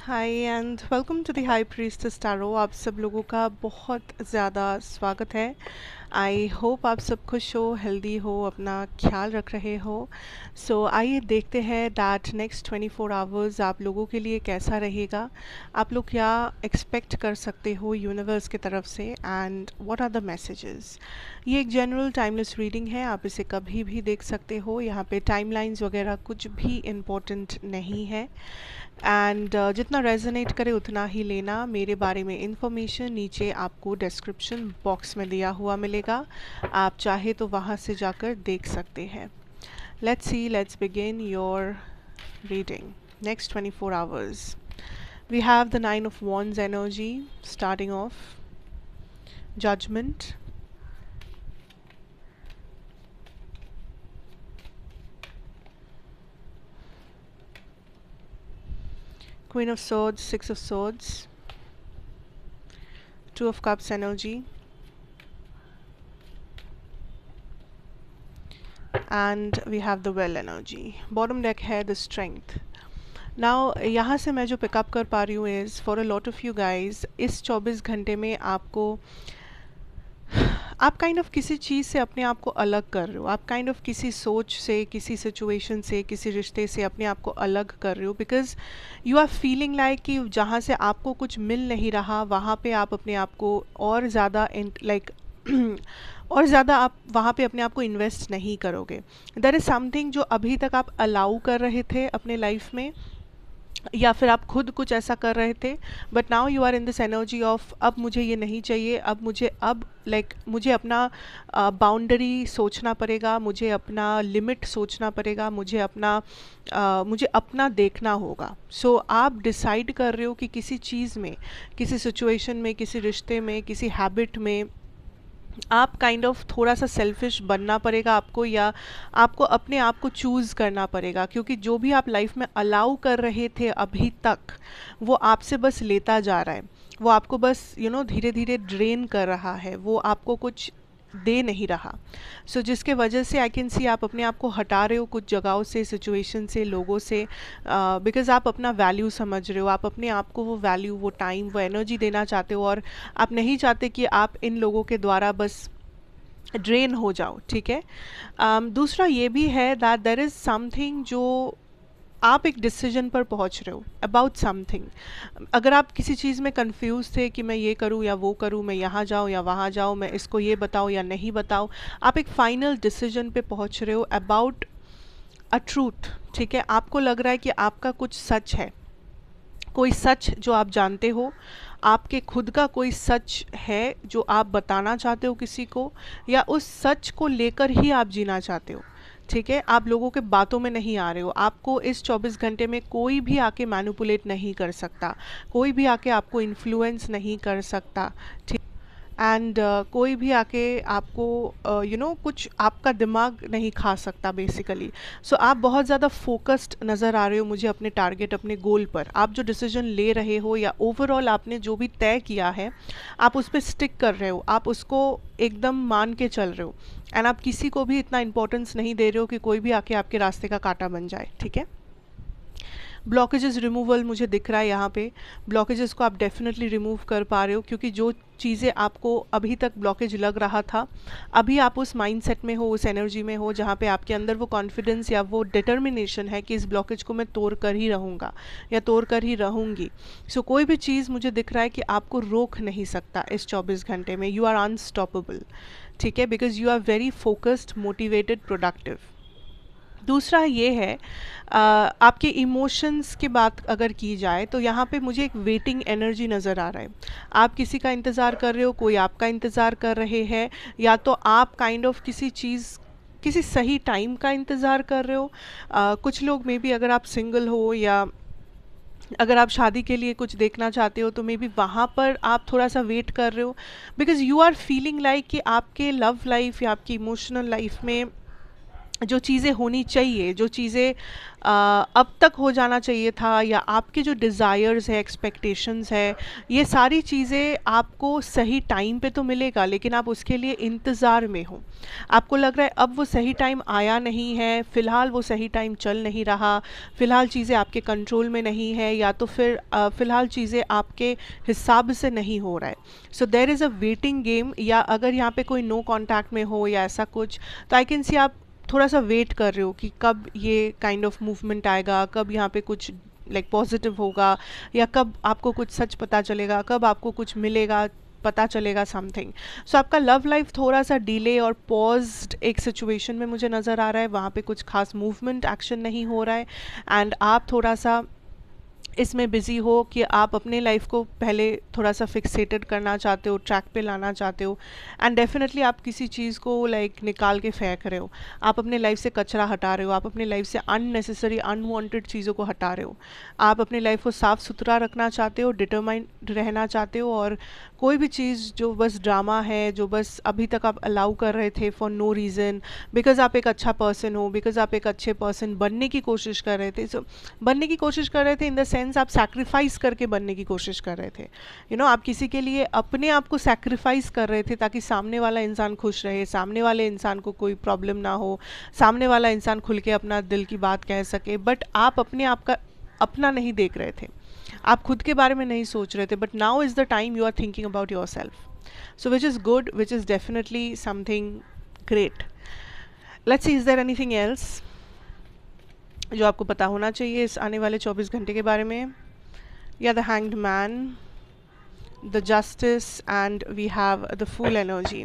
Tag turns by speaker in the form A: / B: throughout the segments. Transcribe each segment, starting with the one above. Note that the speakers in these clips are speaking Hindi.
A: Hi and welcome to the high priestess tarot. आप सब लोगों का बहुत ज़्यादा स्वागत है। आई होप आप सब खुश हो, हेल्दी हो, अपना ख्याल रख रहे हो। सो आइए देखते हैं दैट नेक्स्ट 24 आवर्स आप लोगों के लिए कैसा रहेगा। आप लोग क्या एक्सपेक्ट कर सकते हो यूनिवर्स की तरफ से and what are the messages. ये एक जनरल टाइमलेस रीडिंग है, आप इसे कभी भी देख सकते हो। यहाँ पे टाइमलाइंस वगैरह कुछ भी इम्पोर्टेंट नहीं है एंड जितना रेजोनेट करे उतना ही लेना। मेरे बारे में इंफॉर्मेशन नीचे आपको डिस्क्रिप्शन बॉक्स में दिया हुआ मिलेगा, आप चाहे तो वहाँ से जाकर देख सकते हैं। Let's begin your reading next 24 hours. We have the 9 of Wands energy starting off, judgment, Queen of Swords, 6 of Swords, 2 of Cups energy, and we have the Well energy. Bottom deck है the Strength. नाउ यहाँ से मैं जो पिकअप कर पा रही हूँ is for a lot of you guys, इस 24 घंटे में आप काइंड ऑफ किसी चीज़ से अपने आप को अलग कर रहे हो। आप काइंड ऑफ किसी सोच से, किसी सिचुएशन से, किसी रिश्ते से अपने आप को अलग कर रहे हो because you are feeling like कि जहाँ से आपको कुछ मिल नहीं रहा वहाँ पे आप अपने आप को और ज़्यादा और ज़्यादा आप वहाँ पे अपने आप को इन्वेस्ट नहीं करोगे। देयर इज़ समथिंग जो अभी तक आप अलाउ कर रहे थे अपने लाइफ में, या फिर आप खुद कुछ ऐसा कर रहे थे, but now you are in this energy of अब मुझे ये नहीं चाहिए, मुझे अपना बाउंड्री सोचना पड़ेगा, मुझे अपना लिमिट सोचना पड़ेगा, मुझे अपना देखना होगा। सो आप डिसाइड कर रहे हो कि किसी चीज़ में, किसी सिचुएशन में, किसी रिश्ते में, किसी हैबिट में आप काइंड ऑफ थोड़ा सा सेल्फिश बनना पड़ेगा आपको, या आपको अपने आप को चूज़ करना पड़ेगा, क्योंकि जो भी आप लाइफ में अलाउ कर रहे थे अभी तक वो आपसे बस लेता जा रहा है, वो आपको बस धीरे धीरे ड्रेन कर रहा है, वो आपको कुछ दे नहीं रहा। सो जिसके वजह से आई कैन सी आप अपने आप को हटा रहे हो कुछ जगहों से, सिचुएशन से, लोगों से, बिकॉज़ आप अपना वैल्यू समझ रहे हो, आप अपने आप को वो वैल्यू, वो टाइम, वो एनर्जी देना चाहते हो, और आप नहीं चाहते कि आप इन लोगों के द्वारा बस ड्रेन हो जाओ। ठीक है। दूसरा ये भी है दैट देयर इज़ समथिंग जो आप एक डिसीजन पर पहुंच रहे हो अबाउट समथिंग। अगर आप किसी चीज़ में कंफ्यूज थे कि मैं ये करूं या वो करूं, मैं यहाँ जाऊं या वहाँ जाऊं, मैं इसको ये बताऊं या नहीं बताऊं, आप एक फाइनल डिसीजन पे पहुंच रहे हो अबाउट अ ट्रूथ। ठीक है। आपको लग रहा है कि आपका कुछ सच है, कोई सच जो आप जानते हो, आपके खुद का कोई सच है जो आप बताना चाहते हो किसी को, या उस सच को लेकर ही आप जीना चाहते हो। ठीक है। आप लोगों के बातों में नहीं आ रहे हो। आपको इस 24 घंटे में कोई भी आके मैनिपुलेट नहीं कर सकता, कोई भी आके आपको इन्फ्लुएंस नहीं कर सकता। ठीक। एंड कोई भी आके आपको कुछ आपका दिमाग नहीं खा सकता बेसिकली। सो आप बहुत ज़्यादा फोकस्ड नज़र आ रहे हो मुझे अपने टारगेट, अपने गोल पर। आप जो डिसीजन ले रहे हो या ओवरऑल आपने जो भी तय किया है, आप उस पर स्टिक कर रहे हो, आप उसको एकदम मान के चल रहे हो, एंड आप किसी को भी इतना इंपॉर्टेंस नहीं दे रहे हो कि कोई भी आके आपके रास्ते का कांटा बन जाए। ठीक है। ब्लॉकेजेस रिमूवल मुझे दिख रहा है यहाँ पे। ब्लॉकेजेस को आप डेफिनेटली रिमूव कर पा रहे हो, क्योंकि जो चीज़ें आपको अभी तक ब्लॉकेज लग रहा था, अभी आप उस माइंडसेट में हो, उस एनर्जी में हो जहाँ पे आपके अंदर वो कॉन्फिडेंस या वो डिटर्मिनेशन है कि इस ब्लॉकेज को मैं तोड़ कर ही रहूँगा या तोड़ कर ही रहूँगी। सो कोई भी चीज़ मुझे दिख रहा है कि आपको रोक नहीं सकता इस 24 घंटे में। You are unstoppable. ठीक है। Because you are very focused, motivated, productive. दूसरा ये है आपके इमोशंस की बात अगर की जाए तो यहाँ पे मुझे एक वेटिंग एनर्जी नज़र आ रहा है। आप किसी का इंतज़ार कर रहे हो, कोई आपका इंतज़ार कर रहे हैं, या तो आप काइंड ऑफ किसी चीज़, किसी सही टाइम का इंतज़ार कर रहे हो। कुछ लोग मे बी, अगर आप सिंगल हो या अगर आप शादी के लिए कुछ देखना चाहते हो, तो मे बी वहाँ पर आप थोड़ा सा वेट कर रहे हो, because you are feeling like कि आपके लव लाइफ या आपकी इमोशनल लाइफ में जो चीज़ें होनी चाहिए, जो चीज़ें अब तक हो जाना चाहिए था, या आपके जो डिज़ायर्स है, एक्सपेक्टेशंस है, ये सारी चीज़ें आपको सही टाइम पे तो मिलेगा, लेकिन आप उसके लिए इंतज़ार में हो। आपको लग रहा है अब वो सही टाइम आया नहीं है, फ़िलहाल वो सही टाइम चल नहीं रहा, फ़िलहाल चीज़ें आपके कंट्रोल में नहीं है, या तो फिर फ़िलहाल चीज़ें आपके हिसाब से नहीं हो रहा है। So there is a waiting game, या अगर यहाँ पे कोई नो कॉन्टैक्ट में हो या ऐसा कुछ, तो आई कैन सी आप थोड़ा सा वेट कर रहे हो कि कब ये काइंड ऑफ मूवमेंट आएगा, कब यहाँ पे कुछ लाइक पॉजिटिव होगा, या कब आपको कुछ सच पता चलेगा, कब आपको कुछ मिलेगा, पता चलेगा समथिंग। सो आपका लव लाइफ थोड़ा सा डिले और पॉज्ड एक सिचुएशन में मुझे नज़र आ रहा है, वहाँ पे कुछ खास मूवमेंट एक्शन नहीं हो रहा है, एंड आप थोड़ा सा इसमें बिज़ी हो कि आप अपने लाइफ को पहले थोड़ा सा फिक्सेटेड करना चाहते हो, ट्रैक पे लाना चाहते हो, एंड डेफिनेटली आप किसी चीज़ को लाइक निकाल के फेंक रहे हो, आप अपने लाइफ से कचरा हटा रहे हो, आप अपने लाइफ से अननेसेसरी अनवांटेड चीज़ों को हटा रहे हो, आप अपने लाइफ को साफ़ सुथरा रखना चाहते हो, डिटरमाइंड रहना चाहते हो, और कोई भी चीज़ जो बस ड्रामा है, जो बस अभी तक आप अलाउ कर रहे थे फॉर नो रीज़न, बिकॉज आप एक अच्छा पर्सन हो, बिकॉज आप एक अच्छे पर्सन बनने की कोशिश कर रहे थे, बनने की कोशिश कर रहे थे इन द सेंस आप सैक्रिफाइस करके बनने की कोशिश कर रहे थे, आप किसी के लिए अपने आप को सैक्रिफाइस कर रहे थे ताकि सामने वाला इंसान खुश रहे, सामने वाले इंसान को कोई प्रॉब्लम ना हो, सामने वाला इंसान खुल के अपना दिल की बात कह सके, बट आप अपने आप का अपना नहीं देख रहे थे, आप खुद के बारे में नहीं सोच रहे थे, but now is the time you are thinking about yourself, so which is good, which is definitely something great. Let's see, is there anything else जो आपको पता होना चाहिए इस आने वाले 24 घंटे के बारे में? या the hanged man, the justice, and we have the full energy.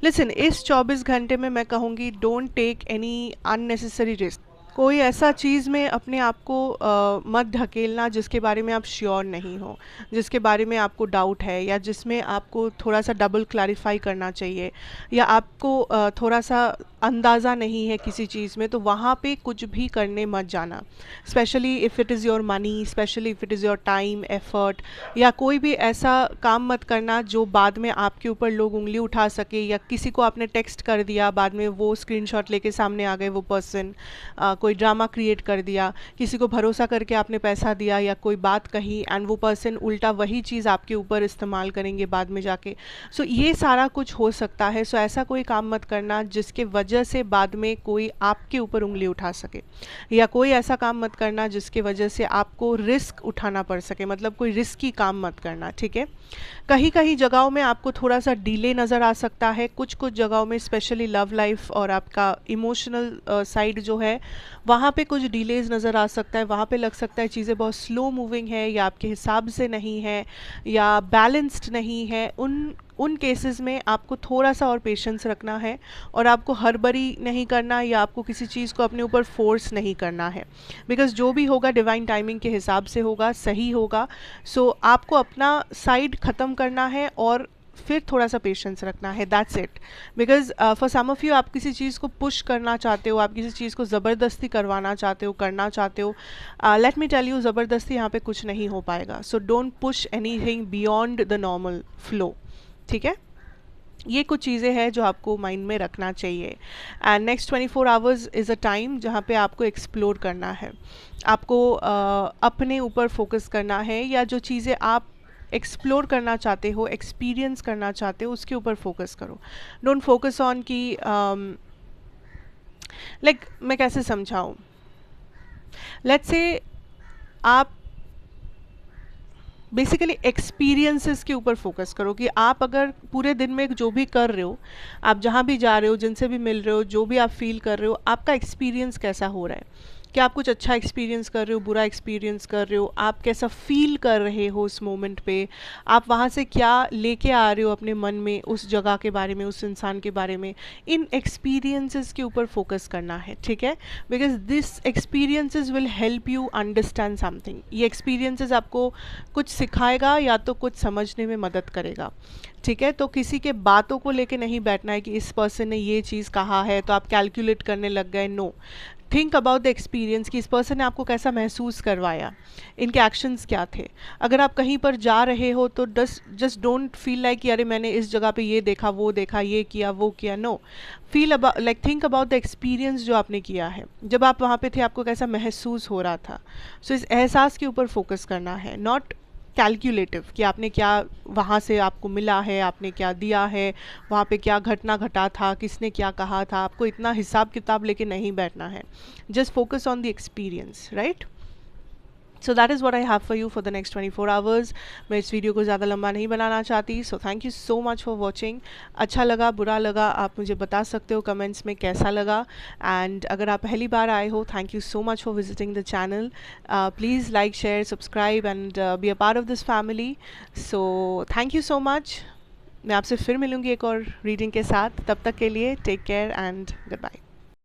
A: Listen, इस 24 घंटे में मैं कहूँगी don't take any unnecessary risk. कोई ऐसा चीज़ में अपने आप को मत ढकेलना जिसके बारे में आप श्योर नहीं हो, जिसके बारे में आपको डाउट है, या जिसमें आपको थोड़ा सा डबल क्लैरिफाई करना चाहिए, या आपको थोड़ा सा अंदाज़ा नहीं है किसी चीज़ में, तो वहाँ पे कुछ भी करने मत जाना, specially if it is your money, specially if it is your time effort, या कोई भी ऐसा काम मत करना जो बाद में आपके ऊपर लोग उंगली उठा सके, या किसी को आपने टेक्स्ट कर दिया, बाद में वो स्क्रीनशॉट लेके सामने आ गए वो पर्सन, कोई ड्रामा क्रिएट कर दिया, किसी को भरोसा करके आपने पैसा दिया या कोई बात कही, एंड वो पर्सन उल्टा वही चीज़ आपके ऊपर इस्तेमाल करेंगे बाद में जाके। सो ये सारा कुछ हो सकता है, सो ऐसा कोई काम मत करना जिसके वजह से बाद में कोई आपके ऊपर उंगली उठा सके, या कोई ऐसा काम मत करना जिसके वजह से आपको रिस्क उठाना पड़ सके, मतलब कोई रिस्की काम मत करना, ठीक है। कहीं कहीं जगहों में आपको थोड़ा सा डिले नज़र आ सकता है, कुछ कुछ जगहों में स्पेशली लव लाइफ और आपका इमोशनल साइड जो है वहाँ पे कुछ डिलेज नज़र आ सकता है, वहाँ पे लग सकता है चीज़ें बहुत स्लो मूविंग है, या आपके हिसाब से नहीं है, या बैलेंस्ड नहीं है। उन केसेस में आपको थोड़ा सा और पेशेंस रखना है, और आपको हड़बड़ी नहीं करना, या आपको किसी चीज़ को अपने ऊपर फोर्स नहीं करना है, बिकॉज जो भी होगा डिवाइन टाइमिंग के हिसाब से होगा, सही होगा। सो आपको अपना साइड ख़त्म करना है और फिर थोड़ा सा पेशेंस रखना है, that's it. Because for some of you आप किसी चीज़ को पुश करना चाहते हो, आप किसी चीज़ को ज़बरदस्ती करवाना चाहते हो, करना चाहते हो, लेट मी टेल यू, ज़बरदस्ती यहाँ पे कुछ नहीं हो पाएगा। So don't push anything beyond the normal flow, ठीक है। ये कुछ चीज़ें हैं जो आपको माइंड में रखना चाहिए। And next 24 hours is a time जहाँ पे आपको एक्सप्लोर करना है, आपको अपने ऊपर फोकस करना है, या जो चीज़ें आप एक्सप्लोर करना चाहते हो, एक्सपीरियंस करना चाहते हो, उसके ऊपर फोकस करो। डोंट फोकस ऑन कि लाइक मैं कैसे समझाऊँ, लेट्स से आप बेसिकली एक्सपीरियंसेस के ऊपर फोकस करो, कि आप अगर पूरे दिन में जो भी कर रहे हो, आप जहाँ भी जा रहे हो, जिनसे भी मिल रहे हो, जो भी आप फील कर रहे हो, आपका एक्सपीरियंस कैसा हो रहा है, क्या आप कुछ अच्छा एक्सपीरियंस कर रहे हो, बुरा एक्सपीरियंस कर रहे हो, आप कैसा फील कर रहे हो उस मोमेंट पे, आप वहाँ से क्या लेके आ रहे हो अपने मन में उस जगह के बारे में, उस इंसान के बारे में। इन एक्सपीरियंसेस के ऊपर फोकस करना है, ठीक है, because this experiences will help you understand something. ये एक्सपीरियंसेस आपको कुछ सिखाएगा या तो कुछ समझने में मदद करेगा, ठीक है। तो किसी के बातों को लेके नहीं बैठना है कि इस पर्सन ने ये चीज़ कहा है तो आप कैलकुलेट करने लग गए, no. Think about the experience कि इस पर्सन ने आपको कैसा महसूस करवाया, इनके एक्शंस क्या थे। अगर आप कहीं पर जा रहे हो तो जस्ट डोंट फील लाइक कि अरे मैंने इस जगह पे ये देखा, वो देखा, ये किया, वो किया। No, feel about like think about the experience जो आपने किया है। जब आप वहाँ पे थे आपको कैसा महसूस हो रहा था। सो इस एहसास के ऊपर फोकस करना है, नॉट कैलकुलेटिव कि आपने क्या वहाँ से आपको मिला है, आपने क्या दिया है, वहाँ पे क्या घटना घटा था, किसने क्या कहा था। आपको इतना हिसाब किताब लेके नहीं बैठना है, just focus on the experience, right. So that is what I have for you for the next 24 hours. मैं इस वीडियो को ज़्यादा लंबा नहीं बनाना चाहती। So thank you so much for watching. अच्छा लगा, बुरा लगा, आप मुझे बता सकते हो कमेंट्स में कैसा लगा। एंड अगर आप पहली बार आए हो, thank you so much for visiting the channel. Please like, share, subscribe and be a part of this family. So thank you so much. मैं आपसे फिर मिलूँगी एक और रीडिंग के साथ। तब तक के लिए take care and good bye.